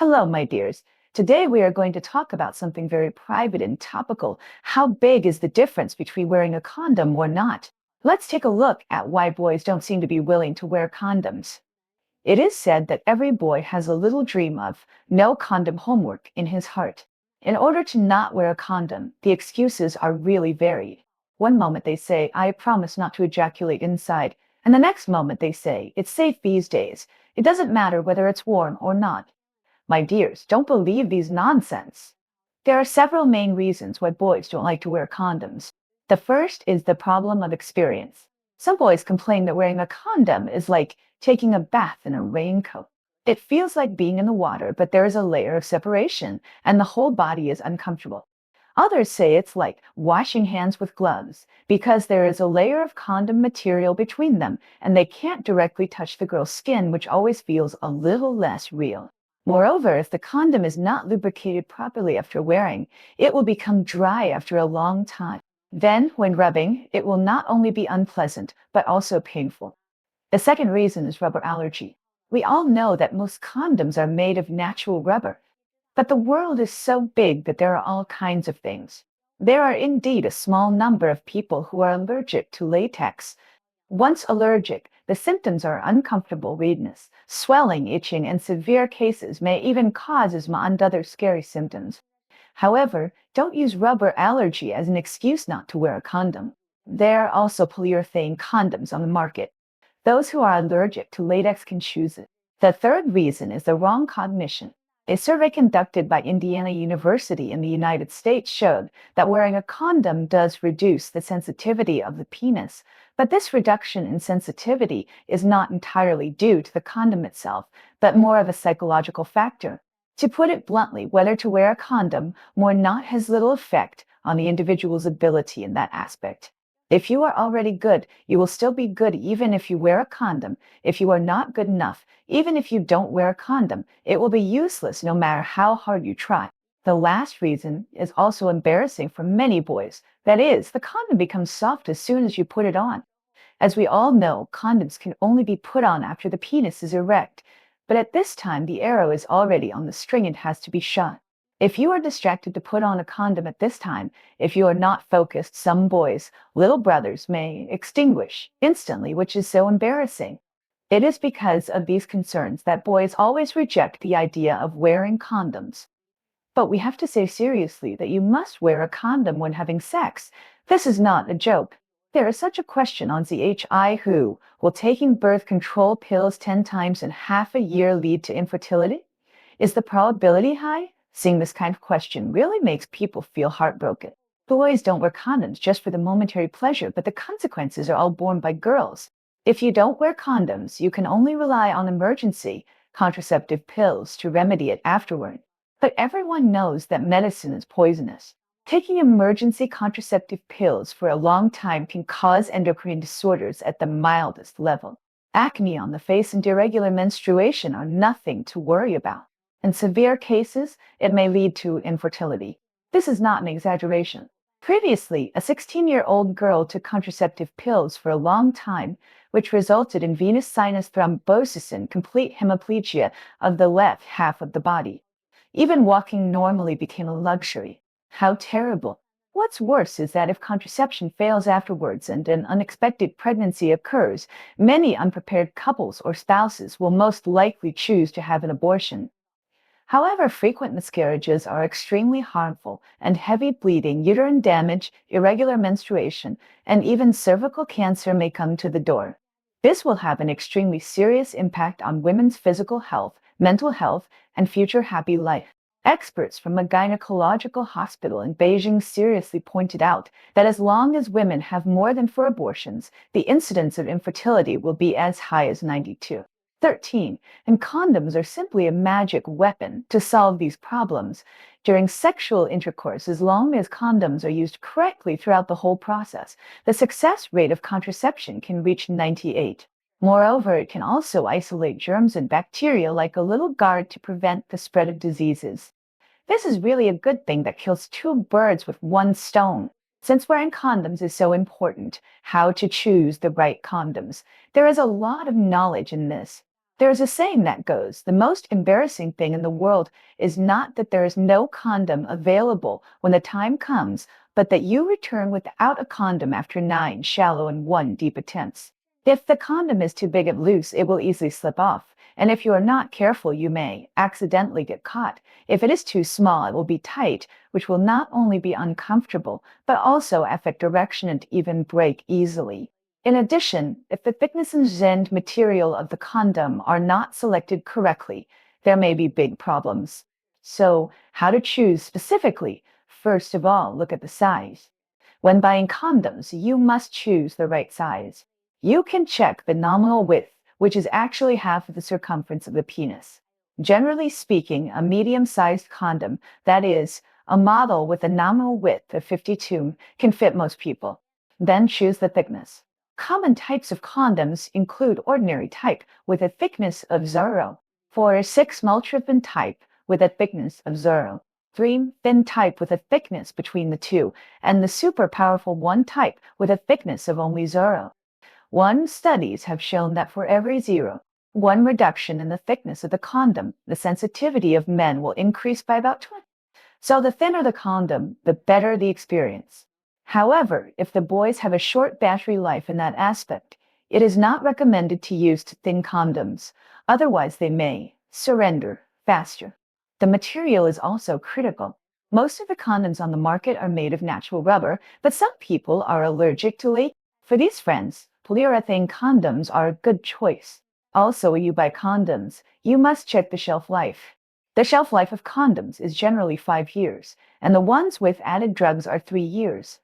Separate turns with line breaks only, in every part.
Hello, my dears. Today we are going to talk about something very private and topical. How big is the difference between wearing a condom or not? Let's take a look at why boys don't seem to be willing to wear condoms. It is said that every boy has a little dream of no condom homework in his heart. In order to not wear a condom, the excuses are really varied. One moment they say, I promise not to ejaculate inside, and the next moment they say, it's safe these days. It doesn't matter whether it's warm or not. My dears, don't believe these nonsense. There are several main reasons why boys don't like to wear condoms. The first is the problem of experience. Some boys complain that wearing a condom is like taking a bath in a raincoat. It feels like being in the water, but there is a layer of separation, and the whole body is uncomfortable. Others say it's like washing hands with gloves, because there is a layer of condom material between them, and they can't directly touch the girl's skin, which always feels a little less real. Moreover, if the condom is not lubricated properly after wearing, it will become dry after a long time. Then, when rubbing, it will not only be unpleasant, but also painful. The second reason is rubber allergy. We all know that most condoms are made of natural rubber, but the world is so big that there are all kinds of things. There are indeed a small number of people who are allergic to latex. Once allergic, the symptoms are uncomfortable redness, swelling, itching, and severe cases may even cause asthma and other scary symptoms. However, don't use rubber allergy as an excuse not to wear a condom. There are also polyurethane condoms on the market. Those who are allergic to latex can choose it. The third reason is the wrong cognition. A survey conducted by Indiana University in the United States showed that wearing a condom does reduce the sensitivity of the penis, but this reduction in sensitivity is not entirely due to the condom itself, but more of a psychological factor. To put it bluntly, whether to wear a condom or not has little effect on the individual's ability in that aspect. If you are already good, you will still be good even if you wear a condom. If you are not good enough, even if you don't wear a condom, it will be useless no matter how hard you try. The last reason is also embarrassing for many boys. That is, the condom becomes soft as soon as you put it on. As we all know, condoms can only be put on after the penis is erect, but at this time the arrow is already on the string and has to be shot. If you are distracted to put on a condom at this time, if you are not focused, some boys, little brothers, may extinguish instantly, which is so embarrassing. It is because of these concerns that boys always reject the idea of wearing condoms. But we have to say seriously that you must wear a condom when having sex. This is not a joke. There is such a question on ZHI who will taking birth control pills 10 times in half a year lead to infertility? Is the probability high? Seeing this kind of question really makes people feel heartbroken. Boys don't wear condoms just for the momentary pleasure, but the consequences are all borne by girls. If you don't wear condoms, you can only rely on emergency contraceptive pills to remedy it afterward. But everyone knows that medicine is poisonous. Taking emergency contraceptive pills for a long time can cause endocrine disorders at the mildest level. Acne on the face and irregular menstruation are nothing to worry about. In severe cases, it may lead to infertility. This is not an exaggeration. Previously, a 16-year-old girl took contraceptive pills for a long time, which resulted in venous sinus thrombosis and complete hemiplegia of the left half of the body. Even walking normally became a luxury. How terrible. What's worse is that if contraception fails afterwards and an unexpected pregnancy occurs, many unprepared couples or spouses will most likely choose to have an abortion. However, frequent miscarriages are extremely harmful, and heavy bleeding, uterine damage, irregular menstruation, and even cervical cancer may come to the door. This will have an extremely serious impact on women's physical health, mental health, and future happy life. Experts from a gynecological hospital in Beijing seriously pointed out that as long as women have more than 4 abortions, the incidence of infertility will be as high as 92. 13. And condoms are simply a magic weapon to solve these problems. During sexual intercourse, as long as condoms are used correctly throughout the whole process, the success rate of contraception can reach 98. Moreover, it can also isolate germs and bacteria like a little guard to prevent the spread of diseases. This is really a good thing that kills 2 birds with 1 stone. Since wearing condoms is so important, how to choose the right condoms. There is a lot of knowledge in this. There's a saying that goes, the most embarrassing thing in the world is not that there is no condom available when the time comes, but that you return without a condom after 9 shallow and 1 deep attempts. If the condom is too big and loose, it will easily slip off. And if you are not careful, you may accidentally get caught. If it is too small, it will be tight, which will not only be uncomfortable, but also affect direction and even break easily. In addition, if the thickness and end material of the condom are not selected correctly, there may be big problems. So, how to choose specifically? First of all, look at the size. When buying condoms, you must choose the right size. You can check the nominal width, which is actually half of the circumference of the penis. Generally speaking, a medium-sized condom, that is, a model with a nominal width of 52, can fit most people. Then choose the thickness. Common types of condoms include ordinary type with a thickness of 0, 4, 6 ultra-thin type with a thickness of 0, 3 thin type with a thickness between the two, and the super powerful 1 type with a thickness of only 0. Studies have shown that for every 0.1 reduction in the thickness of the condom, the sensitivity of men will increase by about 20. So the thinner the condom, the better the experience. However, if the boys have a short battery life in that aspect, it is not recommended to use thin condoms. Otherwise, they may surrender faster. The material is also critical. Most of the condoms on the market are made of natural rubber, but some people are allergic to latex. For these friends, polyurethane condoms are a good choice. Also, when you buy condoms, you must check the shelf life. The shelf life of condoms is generally 5 years, and the ones with added drugs are 3 years.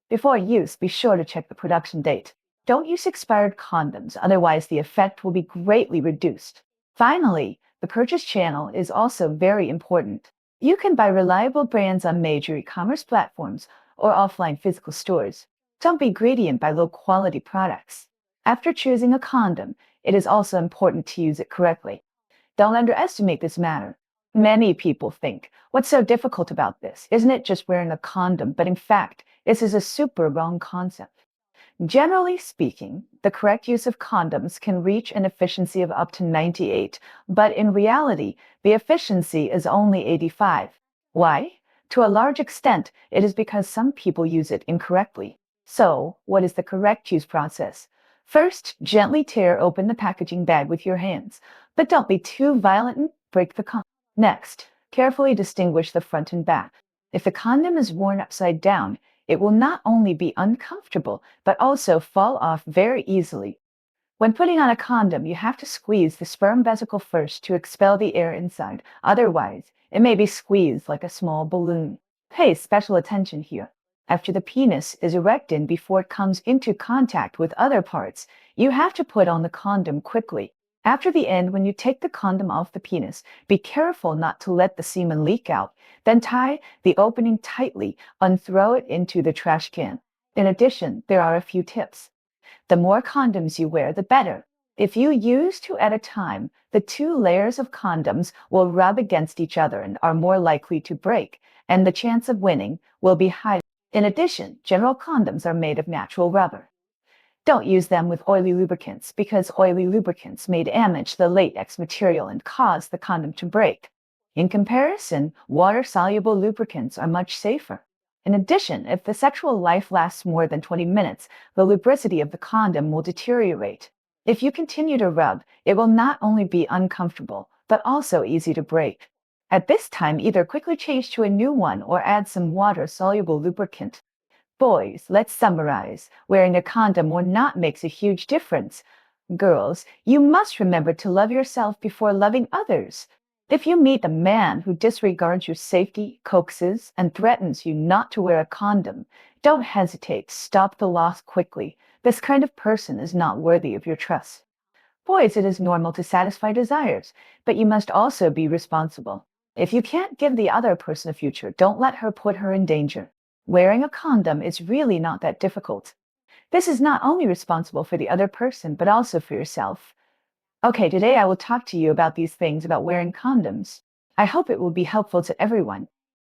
Before use, be sure to check the production date. Don't use expired condoms, otherwise the effect will be greatly reduced. Finally, the purchase channel is also very important. You can buy reliable brands on major e-commerce platforms or offline physical stores. Don't be greedy and buy low-quality products. After choosing a condom, it is also important to use it correctly. Don't underestimate this matter. Many people think, what's so difficult about this? Isn't it just wearing a condom? But in fact, this is a super wrong concept. Generally speaking, the correct use of condoms can reach an efficiency of up to 98, but in reality, the efficiency is only 85. Why? To a large extent, it is because some people use it incorrectly. So, what is the correct use process? First, gently tear open the packaging bag with your hands, but don't be too violent and break the condom. Next, carefully distinguish the front and back. If the condom is worn upside down, it will not only be uncomfortable, but also fall off very easily. When putting on a condom, you have to squeeze the sperm vesicle first to expel the air inside. Otherwise, it may be squeezed like a small balloon. Pay special attention here. After the penis is erected before it comes into contact with other parts, you have to put on the condom quickly. After the end, when you take the condom off the penis, be careful not to let the semen leak out. Then tie the opening tightly and throw it into the trash can. In addition, there are a few tips. The more condoms you wear, the better. If you use 2 at a time, the 2 layers of condoms will rub against each other and are more likely to break, and the chance of winning will be higher. In addition, general condoms are made of natural rubber. Don't use them with oily lubricants because oily lubricants may damage the latex material and cause the condom to break. In comparison, water-soluble lubricants are much safer. In addition, if the sexual life lasts more than 20 minutes, the lubricity of the condom will deteriorate. If you continue to rub, it will not only be uncomfortable, but also easy to break. At this time, either quickly change to a new one or add some water-soluble lubricant. Boys, let's summarize. Wearing a condom or not makes a huge difference. Girls, you must remember to love yourself before loving others. If you meet a man who disregards your safety, coaxes, and threatens you not to wear a condom, don't hesitate. Stop the loss quickly. This kind of person is not worthy of your trust. Boys, it is normal to satisfy desires, but you must also be responsible. If you can't give the other person a future, don't let her put her in danger. Wearing a condom is really not that difficult. This is not only responsible for the other person, but also for yourself. Okay, today I will talk to you about these things about wearing condoms. I hope it will be helpful to everyone.